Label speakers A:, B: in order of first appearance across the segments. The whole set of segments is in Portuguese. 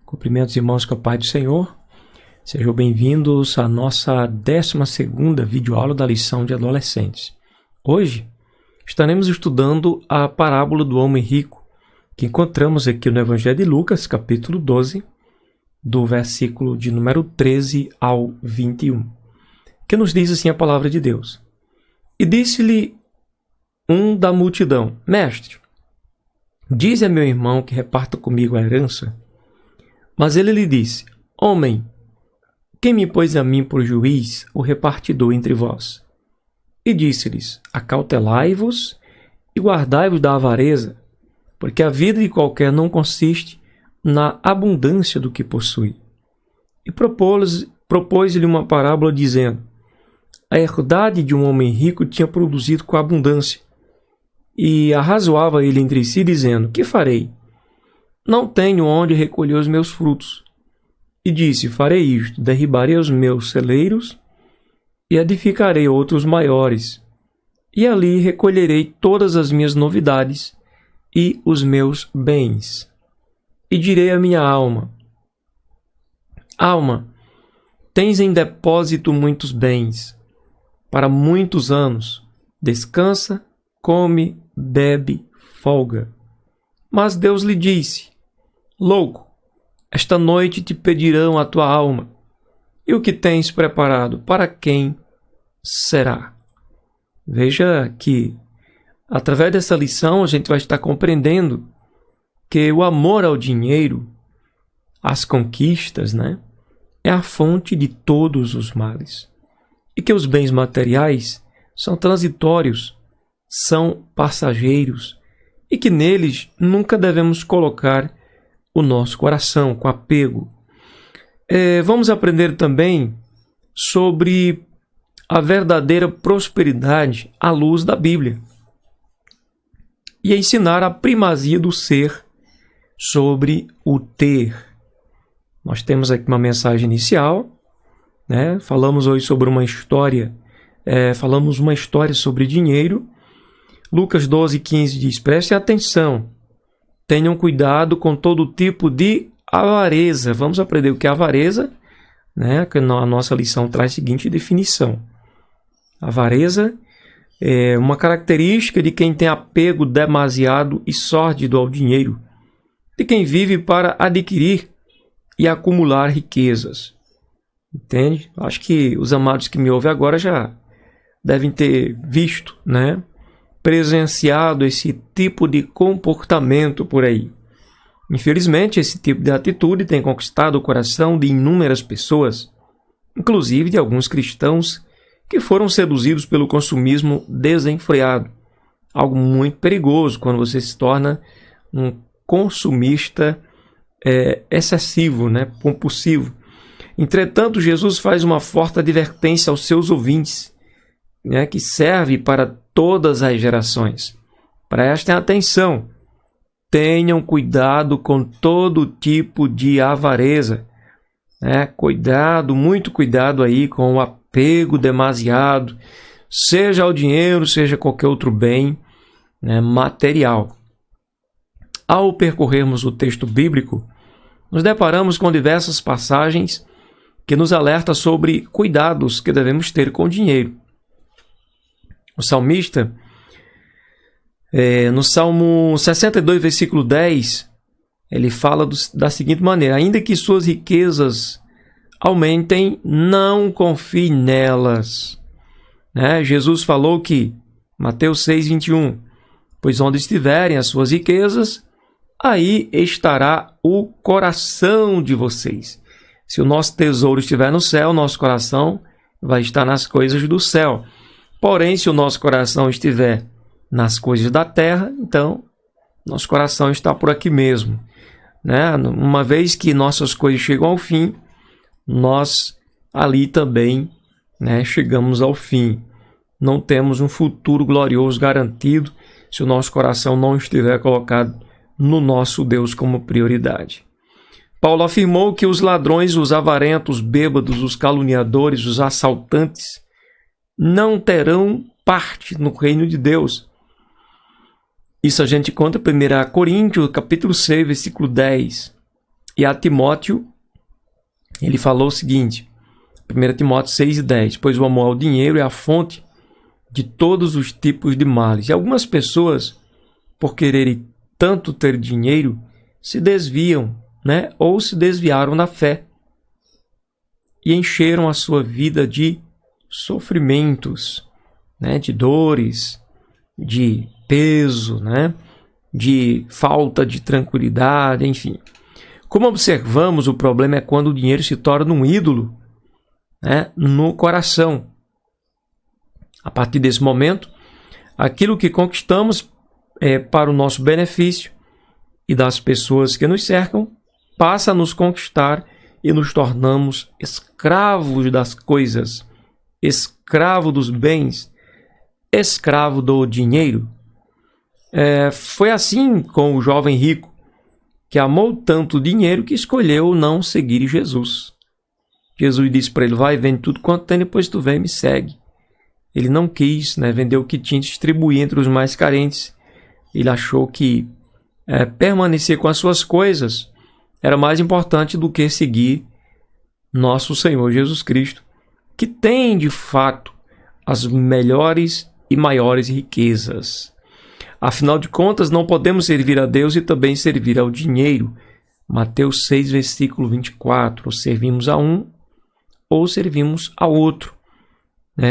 A: Cumprimentos, irmãos, com a paz do Senhor. Sejam bem-vindos à nossa 12ª videoaula da lição de adolescentes. Hoje estaremos estudando a parábola do homem rico, que encontramos aqui no Evangelho de Lucas, capítulo 12, do versículo de número 13 ao 21, que nos diz assim a palavra de Deus. E disse-lhe um da multidão: Mestre, dize a meu irmão que reparta comigo a herança. Mas ele lhe disse: Homem, quem me pôs a mim por juiz, o repartidor entre vós? E disse-lhes: Acautelai-vos e guardai-vos da avareza, porque a vida de qualquer não consiste na abundância do que possui. E propôs-lhe uma parábola, dizendo: A herdade de um homem rico tinha produzido com abundância. E arrazoava ele entre si, dizendo: Que farei? Não tenho onde recolher os meus frutos. E disse: Farei isto: derribarei os meus celeiros e edificarei outros maiores. E ali recolherei todas as minhas novidades e os meus bens. E direi à minha alma: Alma, tens em depósito muitos bens, para muitos anos. Descansa, come, bebe, folga. Mas Deus lhe disse: Louco, esta noite te pedirão a tua alma, e o que tens preparado, para quem será? Veja que, através dessa lição, a gente vai estar compreendendo que o amor ao dinheiro, às conquistas, é a fonte de todos os males. E que os bens materiais são transitórios, são passageiros, e que neles nunca devemos colocar o nosso coração com apego. Vamos aprender também sobre a verdadeira prosperidade à luz da Bíblia e ensinar a primazia do ser sobre o ter. Nós temos aqui uma mensagem inicial, falamos hoje sobre uma história, falamos uma história sobre dinheiro. Lucas 12:15 diz: Prestem atenção, tenham cuidado com todo tipo de avareza. Vamos aprender o que é avareza, que a nossa lição traz a seguinte definição. Avareza é uma característica de quem tem apego demasiado e sórdido ao dinheiro, de quem vive para adquirir e acumular riquezas. Entende? Acho que os amados que me ouvem agora já devem ter visto, presenciado esse tipo de comportamento por aí. Infelizmente, esse tipo de atitude tem conquistado o coração de inúmeras pessoas, inclusive de alguns cristãos que foram seduzidos pelo consumismo desenfreado. Algo muito perigoso quando você se torna um consumista excessivo, compulsivo. Entretanto, Jesus faz uma forte advertência aos seus ouvintes, que serve para todas as gerações. Prestem atenção, tenham cuidado com todo tipo de avareza. Cuidado, muito cuidado aí com o apego demasiado, seja ao dinheiro, seja qualquer outro bem material. Ao percorrermos o texto bíblico, nos deparamos com diversas passagens que nos alertam sobre cuidados que devemos ter com o dinheiro. O salmista, no Salmo 62, versículo 10, ele fala da seguinte maneira: Ainda que suas riquezas aumentem, não confie nelas. Jesus falou que, Mateus 6:21, pois onde estiverem as suas riquezas, aí estará o coração de vocês. Se o nosso tesouro estiver no céu, nosso coração vai estar nas coisas do céu. Porém, se o nosso coração estiver nas coisas da terra, então nosso coração está por aqui mesmo. Uma vez que nossas coisas chegam ao fim, nós ali também chegamos ao fim. Não temos um futuro glorioso garantido se o nosso coração não estiver colocado no nosso Deus como prioridade. Paulo afirmou que os ladrões, os avarentos, os bêbados, os caluniadores, os assaltantes não terão parte no reino de Deus. Isso a gente encontra em 1 Coríntios, capítulo 6, versículo 10. E a Timóteo, ele falou o seguinte, 1 Timóteo 6:10, pois o amor ao dinheiro é a fonte de todos os tipos de males. E algumas pessoas, por quererem tanto ter dinheiro, se desviam, né? Ou se desviaram da fé e encheram a sua vida de sofrimentos, né? De dores, de peso, né? De falta de tranquilidade, enfim. Como observamos, o problema é quando o dinheiro se torna um ídolo, né? No coração. A partir desse momento, aquilo que conquistamos para o nosso benefício e das pessoas que nos cercam passa a nos conquistar e nos tornamos escravos das coisas, escravo dos bens, escravo do dinheiro. Foi assim com o jovem rico, que amou tanto o dinheiro que escolheu não seguir Jesus. Jesus disse para ele, vai, vende tudo quanto tem, depois tu vem e me segue. Ele não quis, né, vender o que tinha e distribuir entre os mais carentes. Ele achou que permanecer com as suas coisas era mais importante do que seguir nosso Senhor Jesus Cristo, que tem, de fato, as melhores e maiores riquezas. Afinal de contas, não podemos servir a Deus e também servir ao dinheiro. Mateus 6, versículo 24. Ou servimos a um ou servimos ao outro.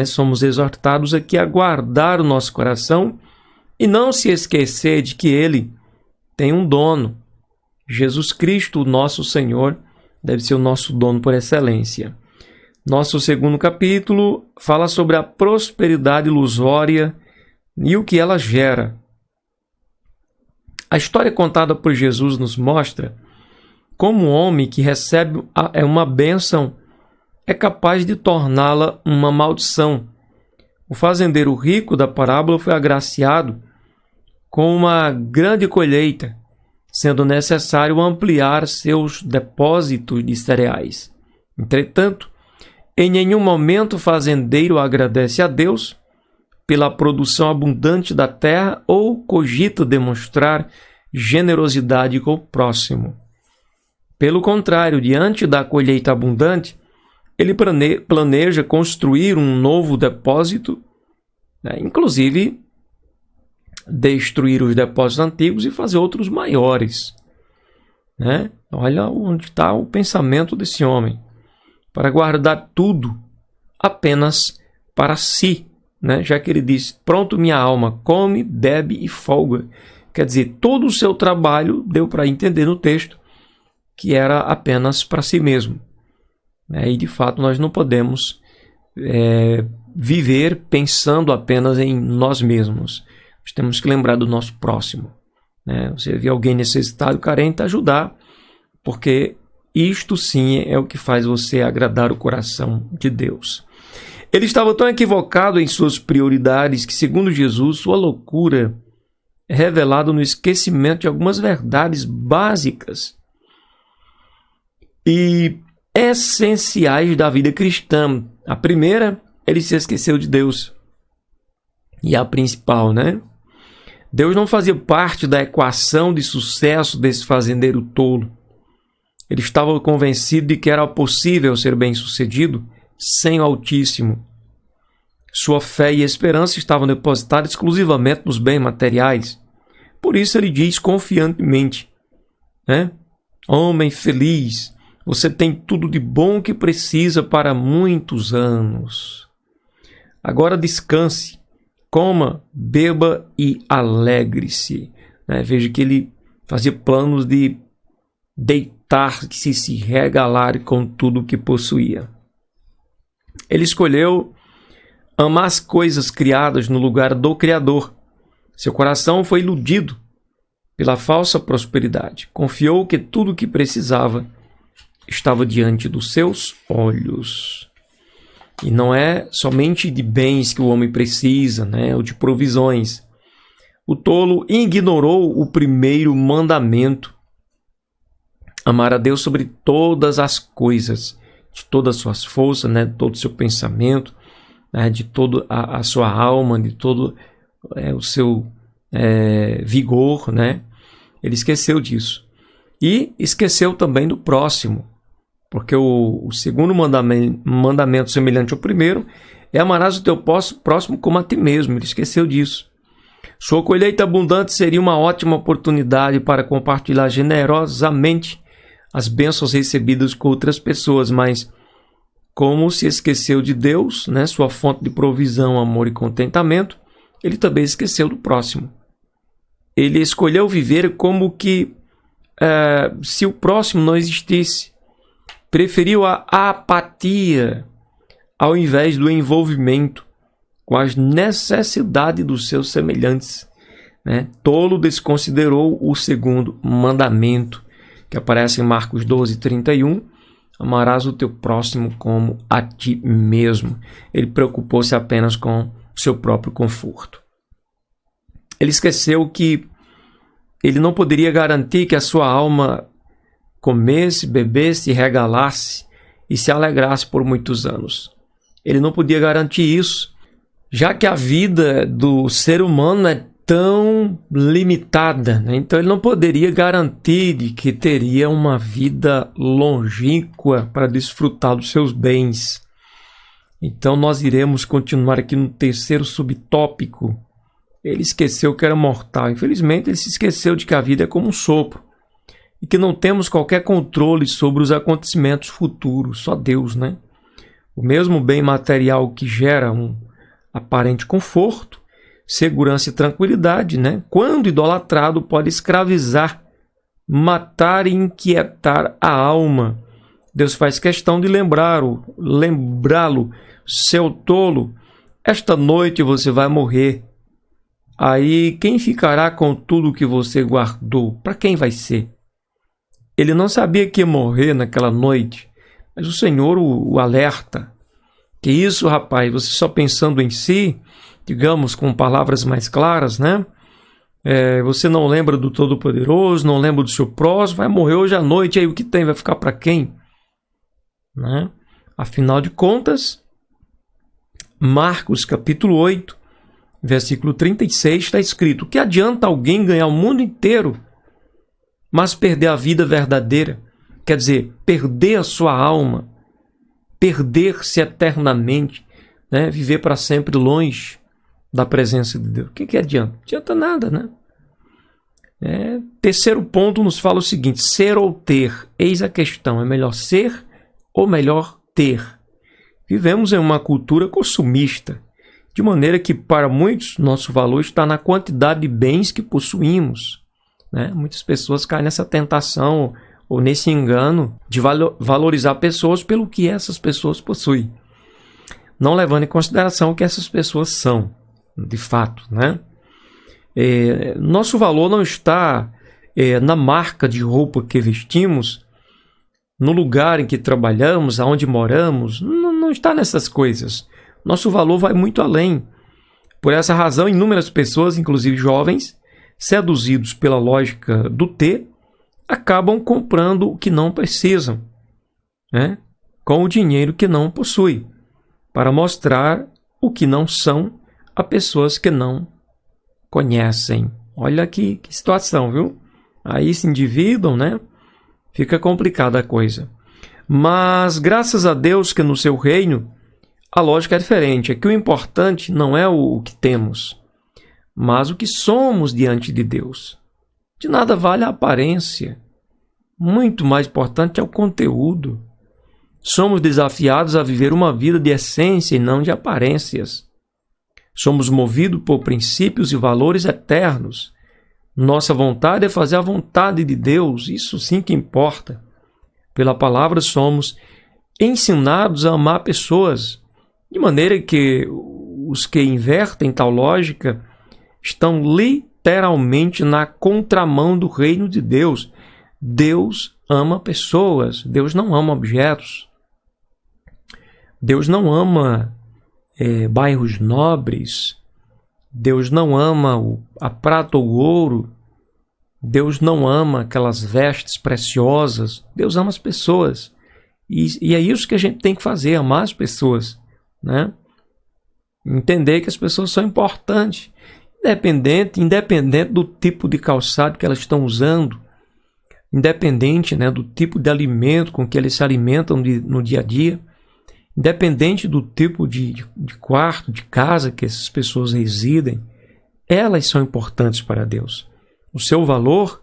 A: Somos exortados aqui a guardar o nosso coração e não se esquecer de que ele tem um dono. Jesus Cristo, o nosso Senhor, deve ser o nosso dono por excelência. Nosso segundo capítulo fala sobre a prosperidade ilusória e o que ela gera. A história contada por Jesus nos mostra como um homem que recebe uma bênção é capaz de torná-la uma maldição. O fazendeiro rico da parábola foi agraciado com uma grande colheita, sendo necessário ampliar seus depósitos de cereais. Entretanto, em nenhum momento o fazendeiro agradece a Deus pela produção abundante da terra ou cogita demonstrar generosidade com o próximo. Pelo contrário, diante da colheita abundante, ele planeja construir um novo depósito, inclusive destruir os depósitos antigos e fazer outros maiores. Olha onde está o pensamento desse homem, para guardar tudo apenas para si, já que ele diz, pronto minha alma, come, bebe e folga. Quer dizer, todo o seu trabalho deu para entender no texto que era apenas para si mesmo. E de fato nós não podemos viver pensando apenas em nós mesmos. Nós temos que lembrar do nosso próximo. Você vê alguém necessitado, carente, ajudar, porque isto sim é o que faz você agradar o coração de Deus. Ele estava tão equivocado em suas prioridades que, segundo Jesus, sua loucura é revelada no esquecimento de algumas verdades básicas e essenciais da vida cristã. A primeira, ele se esqueceu de Deus. E a principal, Deus não fazia parte da equação de sucesso desse fazendeiro tolo. Ele estava convencido de que era possível ser bem-sucedido sem o Altíssimo. Sua fé e esperança estavam depositadas exclusivamente nos bens materiais. Por isso ele diz confiantemente, homem feliz, você tem tudo de bom que precisa para muitos anos. Agora descanse, coma, beba e alegre-se. Veja que ele fazia planos de deitar-se e se regalar com tudo o que possuía. Ele escolheu amar as coisas criadas no lugar do Criador. Seu coração foi iludido pela falsa prosperidade. Confiou que tudo o que precisava estava diante dos seus olhos. E não é somente de bens que o homem precisa, ou de provisões. O tolo ignorou o primeiro mandamento: amar a Deus sobre todas as coisas, de todas as suas forças, de todo o seu pensamento, de toda a sua alma, de todo o seu vigor. Ele esqueceu disso. E esqueceu também do próximo, porque o segundo mandamento semelhante ao primeiro é: amarás o teu próximo como a ti mesmo. Ele esqueceu disso. Sua colheita abundante seria uma ótima oportunidade para compartilhar generosamente as bênçãos recebidas com outras pessoas, mas como se esqueceu de Deus, né, sua fonte de provisão, amor e contentamento, ele também esqueceu do próximo. Ele escolheu viver como que se o próximo não existisse. Preferiu a apatia ao invés do envolvimento com as necessidades dos seus semelhantes, né? Tolo desconsiderou o segundo mandamento, que aparece em Marcos 12:31. Amarás o teu próximo como a ti mesmo. Ele preocupou-se apenas com o seu próprio conforto. Ele esqueceu que ele não poderia garantir que a sua alma comesse, bebesse, regalasse e se alegrasse por muitos anos. Ele não podia garantir isso, já que a vida do ser humano é tão limitada, né? Então ele não poderia garantir de que teria uma vida longínqua para desfrutar dos seus bens. Então nós iremos continuar aqui no terceiro subtópico. Ele esqueceu que era mortal. Infelizmente, ele se esqueceu de que a vida é como um sopro e que não temos qualquer controle sobre os acontecimentos futuros. Só Deus, né? O mesmo bem material que gera um aparente conforto, segurança e tranquilidade, né, quando idolatrado, pode escravizar, matar e inquietar a alma. Deus faz questão de lembrá-lo, seu tolo, esta noite você vai morrer. Aí quem ficará com tudo que você guardou? Para quem vai ser? Ele não sabia que ia morrer naquela noite, mas o Senhor o alerta. Que isso, rapaz, você só pensando em si, digamos com palavras mais claras, né? Você não lembra do Todo-Poderoso, não lembra do seu próximo, vai morrer hoje à noite, aí o que tem vai ficar para quem? Né? Afinal de contas, Marcos capítulo 8, versículo 36, está escrito: que adianta alguém ganhar o mundo inteiro, mas perder a vida verdadeira? Quer dizer, perder a sua alma, perder-se eternamente, né? Viver para sempre longe da presença de Deus. O que adianta? Não adianta nada, né? Terceiro ponto nos fala o seguinte: ser ou ter, eis a questão, é melhor ser ou melhor ter? Vivemos em uma cultura consumista, de maneira que para muitos nosso valor está na quantidade de bens que possuímos, né? Muitas pessoas caem nessa tentação ou nesse engano de valorizar pessoas pelo que essas pessoas possuem, não levando em consideração o que essas pessoas são, de fato, né? Nosso valor não está na marca de roupa que vestimos, no lugar em que trabalhamos, aonde moramos, não está nessas coisas. Nosso valor vai muito além. Por essa razão, inúmeras pessoas, inclusive jovens, seduzidos pela lógica do ter, acabam comprando o que não precisam, né? Com o dinheiro que não possuem, para mostrar o que não são a pessoas que não conhecem. Olha que situação, viu? Aí se endividam, né? Fica complicada a coisa. Mas graças a Deus que no seu reino a lógica é diferente. É que o importante não é o que temos, mas o que somos diante de Deus. De nada vale a aparência. Muito mais importante é o conteúdo. Somos desafiados a viver uma vida de essência e não de aparências. Somos movidos por princípios e valores eternos. Nossa vontade é fazer a vontade de Deus, isso sim que importa. Pela palavra somos ensinados a amar pessoas, de maneira que os que invertem tal lógica estão literalmente na contramão do reino de Deus. Deus ama pessoas, Deus não ama objetos. Deus não ama bairros nobres. Deus não ama a prata ou o ouro. Deus não ama aquelas vestes preciosas. Deus ama as pessoas. E é isso que a gente tem que fazer, amar as pessoas, né? Entender que as pessoas são importantes, independente do tipo de calçado que elas estão usando, independente, né, do tipo de alimento com que eles se alimentam no dia a dia, independente do tipo de quarto, de casa que essas pessoas residem, elas são importantes para Deus. O seu valor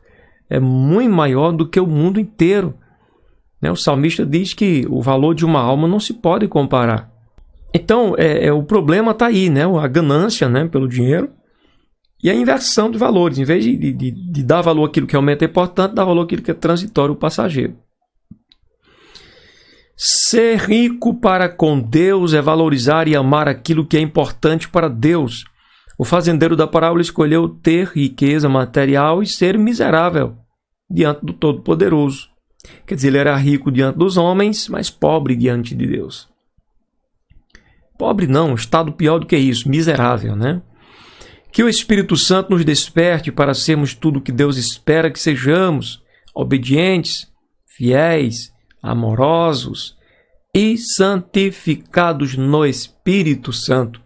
A: é muito maior do que o mundo inteiro. O salmista diz que o valor de uma alma não se pode comparar. Então, o problema está aí, né? A ganância, né, pelo dinheiro e a inversão de valores. Em vez de dar valor àquilo que realmente é importante, dar valor àquilo que é transitório, passageiro. Ser rico para com Deus é valorizar e amar aquilo que é importante para Deus. O fazendeiro da parábola escolheu ter riqueza material e ser miserável diante do Todo-Poderoso. Quer dizer, ele era rico diante dos homens, mas pobre diante de Deus. Pobre não, estado pior do que isso, miserável, né? Que o Espírito Santo nos desperte para sermos tudo o que Deus espera que sejamos, obedientes, fiéis, amorosos e santificados no Espírito Santo.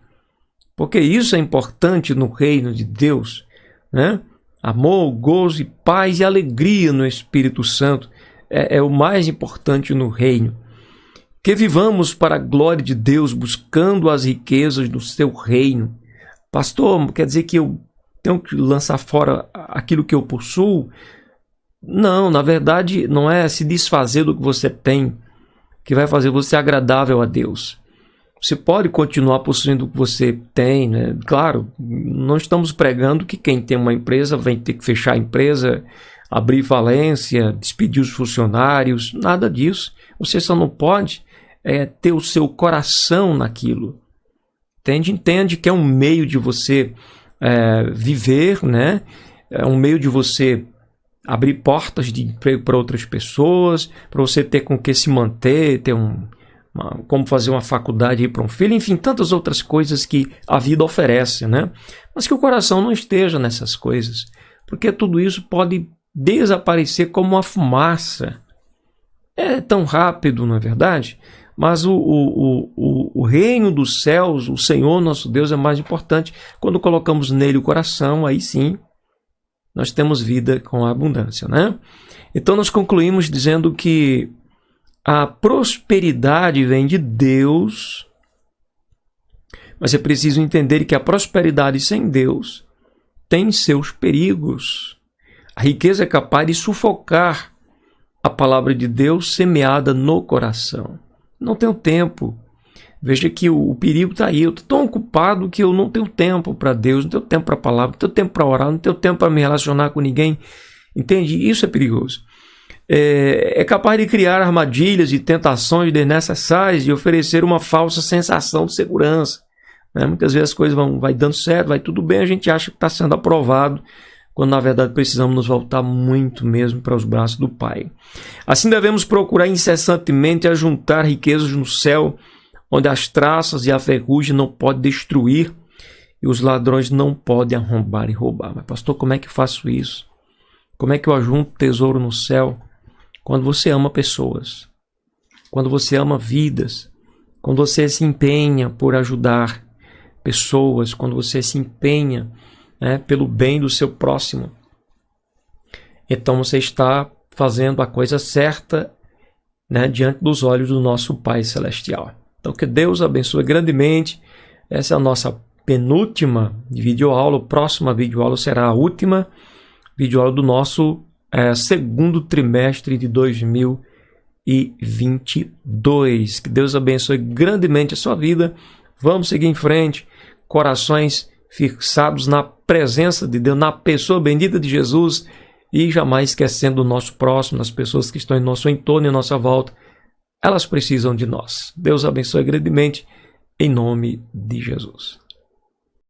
A: Porque isso é importante no reino de Deus, né? Amor, gozo, paz e alegria no Espírito Santo é o mais importante no reino. Que vivamos para a glória de Deus, buscando as riquezas do seu reino. Pastor, quer dizer que eu tenho que lançar fora aquilo que eu possuo? Não, na verdade, não é se desfazer do que você tem que vai fazer você agradável a Deus. Você pode continuar possuindo o que você tem, né? Claro, não estamos pregando que quem tem uma empresa vai ter que fechar a empresa, abrir falência, despedir os funcionários, nada disso. Você só não pode ter o seu coração naquilo. Entende que é um meio de você viver, né? É um meio de você abrir portas de emprego para outras pessoas, para você ter com que se manter, ter como fazer uma faculdade para um filho, enfim, tantas outras coisas que a vida oferece, né? Mas que o coração não esteja nessas coisas, porque tudo isso pode desaparecer como uma fumaça. É tão rápido, não é verdade? Mas o reino dos céus, o Senhor nosso Deus é mais importante. Quando colocamos nele o coração, aí sim, nós temos vida com abundância, né? Então nós concluímos dizendo que a prosperidade vem de Deus, mas é preciso entender que a prosperidade sem Deus tem seus perigos. A riqueza é capaz de sufocar a palavra de Deus semeada no coração. Não tenho tempo. Veja que o perigo está aí. Eu estou tão ocupado que eu não tenho tempo para Deus, não tenho tempo para a palavra, não tenho tempo para orar, não tenho tempo para me relacionar com ninguém. Entende? Isso é perigoso. É capaz de criar armadilhas e tentações desnecessárias e oferecer uma falsa sensação de segurança. Né? Muitas vezes as coisas vai dando certo, vai tudo bem, a gente acha que está sendo aprovado, quando na verdade precisamos nos voltar muito mesmo para os braços do Pai. Assim devemos procurar incessantemente ajuntar riquezas no céu, onde as traças e a ferrugem não podem destruir e os ladrões não podem arrombar e roubar. Mas pastor, como é que eu faço isso? Como é que eu ajunto tesouro no céu? Quando você ama pessoas, quando você ama vidas, quando você se empenha por ajudar pessoas, quando você se empenha pelo bem do seu próximo, então você está fazendo a coisa certa, diante dos olhos do nosso Pai Celestial. Então que Deus abençoe grandemente. Essa é a nossa penúltima videoaula. A próxima videoaula será a última videoaula do nosso segundo trimestre de 2022. Que Deus abençoe grandemente a sua vida. Vamos seguir em frente, corações fixados na presença de Deus, na pessoa bendita de Jesus, e jamais esquecendo o nosso próximo, as pessoas que estão em nosso entorno e em nossa volta. Elas precisam de nós. Deus abençoe grandemente, em nome de Jesus.